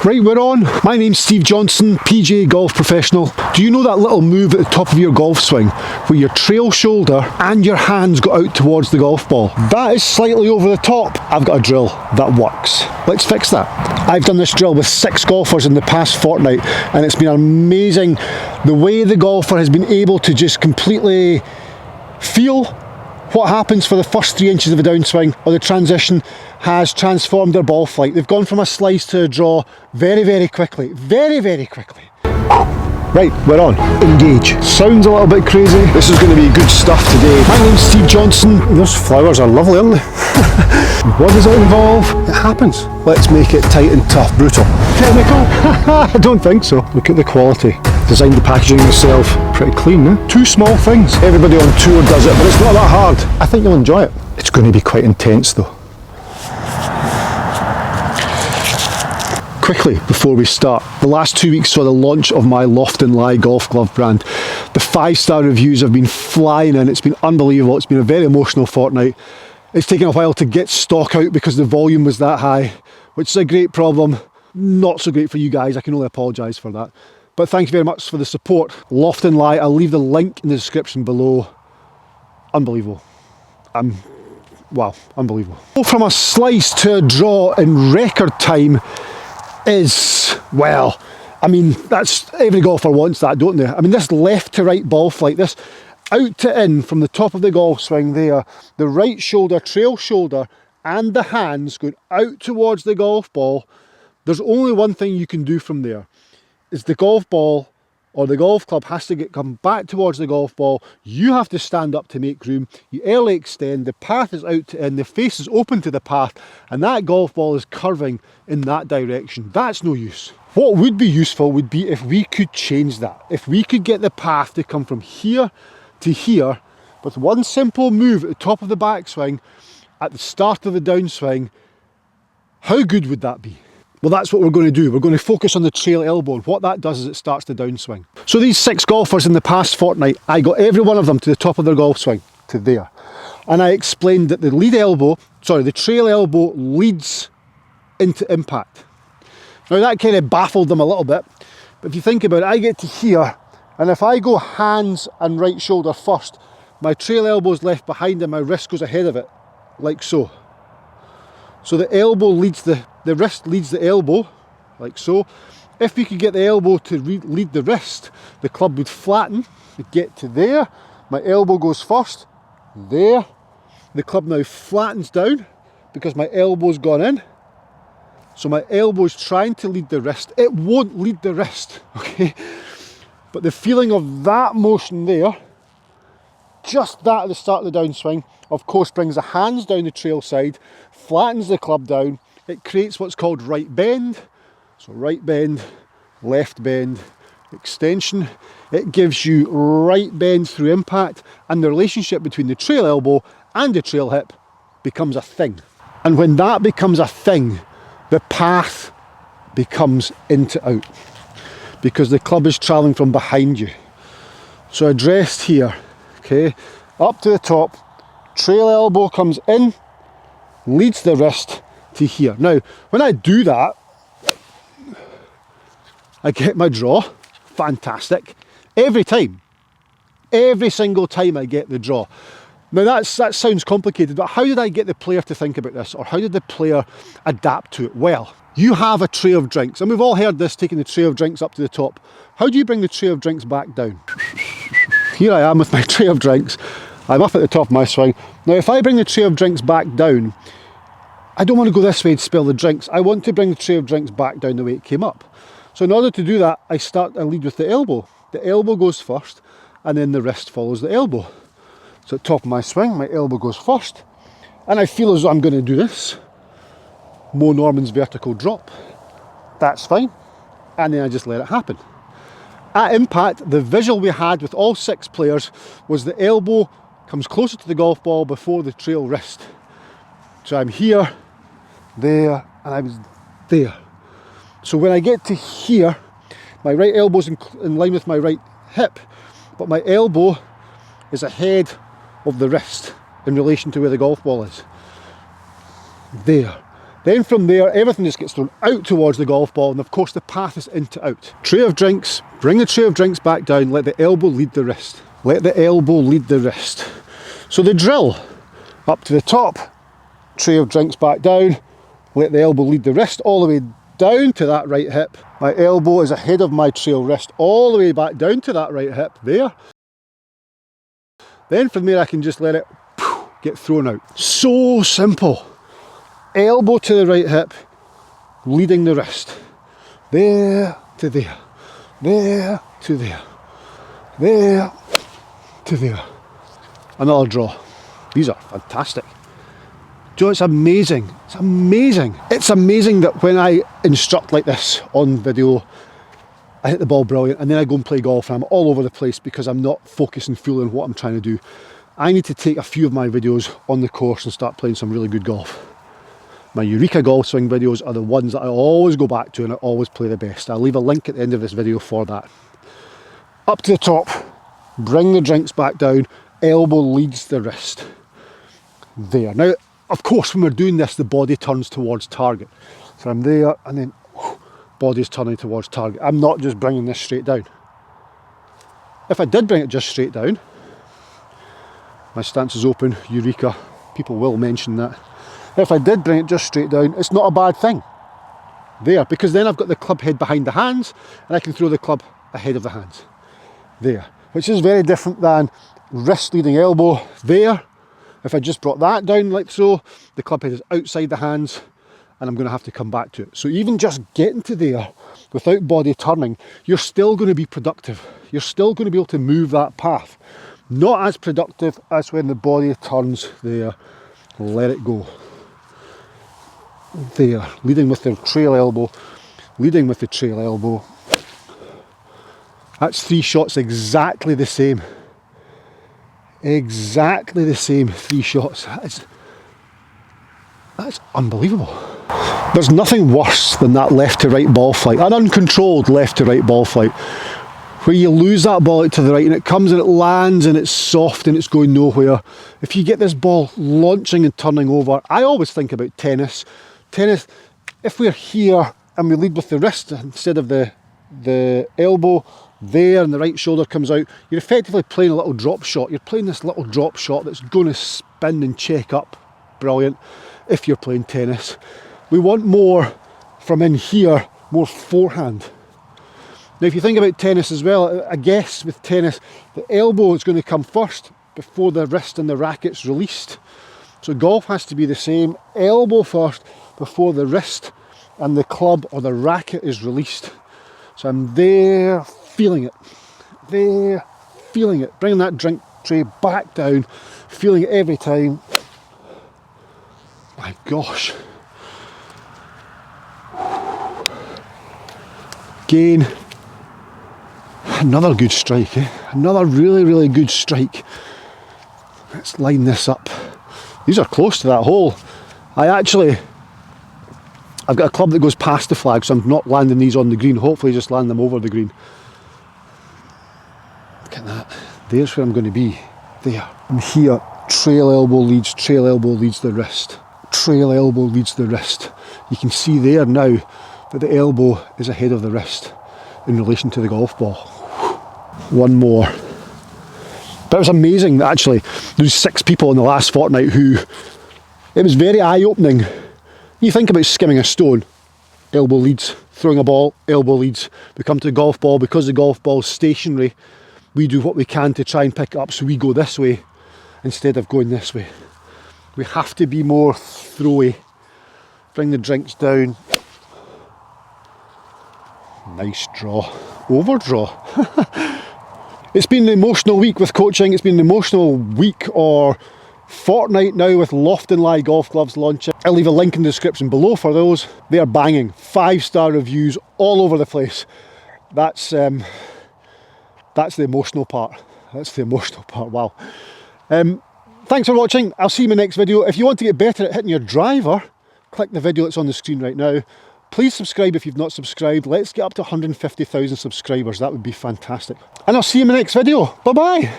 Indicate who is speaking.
Speaker 1: Right, we're on. My name's Steve Johnston, PGA golf professional. Do you know that little move at the top of your golf swing where your trail shoulder and your hands go out towards the golf ball? That is slightly over the top. I've got a drill that works. Let's fix that. I've done this drill with 6 golfers in the past fortnight and it's been amazing the way the golfer has been able to just completely feel what happens for the first 3 inches of a downswing or the transition has transformed their ball flight. They've gone from a slice to a draw very quickly. Very quickly. Right, we're on. Engage. Sounds a little bit crazy. This is going to be good stuff today. My name's Steve Johnston. Those flowers are lovely, aren't they? What does it involve? It happens. Let's make it tight and tough. Brutal. Technical? I don't think so. Look at the quality. Designed the packaging yourself. Pretty clean, eh? 2 small things. Everybody on tour does it, but it's not that hard. I think you'll enjoy it. It's going to be quite intense though. Quickly, before we start, the last 2 weeks saw the launch of my Loft golf glove brand. The 5-star reviews have been flying in. It's been unbelievable. It's been a very emotional fortnight. It's taken a while to get stock out because the volume was that high, which is a great problem. Not so great for you guys. I can only apologise for that. But thank you very much for the support. Loft and Lie, I'll leave the link in the description below. Unbelievable. Wow, unbelievable. From a slice to a draw in record time is, well, I mean, that's, every golfer wants that, don't they? I mean, this left to right ball flight, this out to in from the top of the golf swing there, the right shoulder, trail shoulder, and the hands going out towards the golf ball. There's only one thing you can do from there, is the golf ball or the golf club has to come back towards the golf ball. You have to stand up to make room. You early extend, the path is out to in, the face is open to the path, and that golf ball is curving in that direction. That's no use. What would be useful would be if we could change that. If we could get the path to come from here to here with one simple move at the top of the backswing at the start of the downswing, how good would that be? Well, that's what we're going to do. We're going to focus on the trail elbow, and what that does is it starts the downswing. So these 6 golfers in the past fortnight, I got every one of them to the top of their golf swing, to there. And I explained that the trail elbow leads into impact. Now that kind of baffled them a little bit, but if you think about it, I get to here, and if I go hands and right shoulder first, my trail elbow is left behind and my wrist goes ahead of it, like so. So the elbow leads the wrist leads the elbow, like so. If we could get the elbow to lead the wrist, the club would flatten, it'd get to there, my elbow goes first, there. The club now flattens down because my elbow's gone in. So my elbow's trying to lead the wrist. It won't lead the wrist, okay? But the feeling of that motion there, just that at the start of the downswing, of course brings the hands down the trail side, flattens the club down. It creates what's called right bend. So right bend, left bend, extension. It gives you right bend through impact, and the relationship between the trail elbow and the trail hip becomes a thing. And when that becomes a thing, the path becomes into out because the club is travelling from behind you. So addressed here, okay, up to the top, trail elbow comes in, leads the wrist to here. Now, when I do that, I get my draw. Fantastic. Every time. Every single time I get the draw. Now that sounds complicated, but how did I get the player to think about this? Or how did the player adapt to it? Well, you have a tray of drinks, and we've all heard this, taking the tray of drinks up to the top. How do you bring the tray of drinks back down? Here I am with my tray of drinks. I'm up at the top of my swing. Now if I bring the tray of drinks back down, I don't want to go this way and spill the drinks. I want to bring the tray of drinks back down the way it came up. So in order to do that, I lead with the elbow. The elbow goes first, and then the wrist follows the elbow. So at the top of my swing, my elbow goes first, and I feel as though I'm going to do this. Mo Norman's vertical drop. That's fine. And then I just let it happen. At impact, the visual we had with all 6 players was the elbow comes closer to the golf ball before the trail wrist. So I'm here, there, and I was there. So when I get to here, my right elbow's in line with my right hip, but my elbow is ahead of the wrist in relation to where the golf ball is. There. Then from there, everything just gets thrown out towards the golf ball, and of course the path is in to out. Tray of drinks, bring the tray of drinks back down, let the elbow lead the wrist. Let the elbow lead the wrist. So the drill, up to the top, tray of drinks back down, let the elbow lead the wrist all the way down to that right hip. My elbow is ahead of my trail wrist all the way back down to that right hip, there. Then from there I can just let it get thrown out. So simple. Elbow to the right hip, leading the wrist. There to there, there to there, there to there. Another draw. These are fantastic. Joe, it's amazing. It's amazing. It's amazing that when I instruct like this on video, I hit the ball brilliant, and then I go and play golf and I'm all over the place because I'm not focusing fully on what I'm trying to do. I need to take a few of my videos on the course and start playing some really good golf. My Eureka Golf Swing videos are the ones that I always go back to and I always play the best. I'll leave a link at the end of this video for that. Up to the top, bring the drinks back down, elbow leads the wrist. There. Now, of course, when we're doing this, the body turns towards target. So I'm there and then body's turning towards target. I'm not just bringing this straight down. If I did bring it just straight down, my stance is open, Eureka, people will mention that. If I did bring it just straight down, it's not a bad thing. There, because then I've got the club head behind the hands and I can throw the club ahead of the hands. There, which is very different than wrist leading elbow there. If I just brought that down like so, the club head is outside the hands and I'm going to have to come back to it. So even just getting to there without body turning, you're still going to be productive. You're still going to be able to move that path. Not as productive as when the body turns there. Let it go. There, leading with the trail elbow, leading with the trail elbow. That's 3 shots exactly the same. Exactly the same 3 shots. That's unbelievable. There's nothing worse than that left to right ball flight, an uncontrolled left to right ball flight, where you lose that ball out to the right and it comes and it lands and it's soft and it's going nowhere. If you get this ball launching and turning over, I always think about tennis. Tennis, if we're here and we lead with the wrist instead of the elbow there and the right shoulder comes out, you're effectively playing a little drop shot. You're playing this little drop shot that's going to spin and check up. Brilliant. If you're playing tennis, we want more from in here, more forehand. Now if you think about tennis as well, I guess with tennis, the elbow is going to come first before the wrist and the racket's released. So golf has to be the same, elbow first before the wrist and the club or the racket is released. So I'm there, feeling it, there, feeling it, bringing that drink tray back down, feeling it every time. My gosh. Again, another good strike, another really, really good strike. Let's line this up. These are close to that hole. I've got a club that goes past the flag, so I'm not landing these on the green. Hopefully just land them over the green. Look at that. There's where I'm going to be. There. I'm here. Trail elbow leads the wrist. Trail elbow leads the wrist. You can see there now that the elbow is ahead of the wrist in relation to the golf ball. One more. But it was amazing that actually there's 6 people in the last fortnight who, it was very eye-opening. You think about skimming a stone, elbow leads, throwing a ball, elbow leads. We come to the golf ball, because the golf ball's stationary, we do what we can to try and pick it up, so we go this way instead of going this way. We have to be more throwy. Bring the drinks down. Nice draw. Overdraw. It's been an emotional week with coaching. It's been an emotional week or fortnight now with Loft and Lie golf gloves launching. I'll leave a link in the description below for those. They are banging. 5-star reviews all over the place. That's the emotional part. That's the emotional part. Wow. Thanks for watching. I'll see you in my next video. If you want to get better at hitting your driver, click the video that's on the screen right now. Please subscribe if you've not subscribed. Let's get up to 150,000 subscribers. That would be fantastic. And I'll see you in my next video. Bye bye.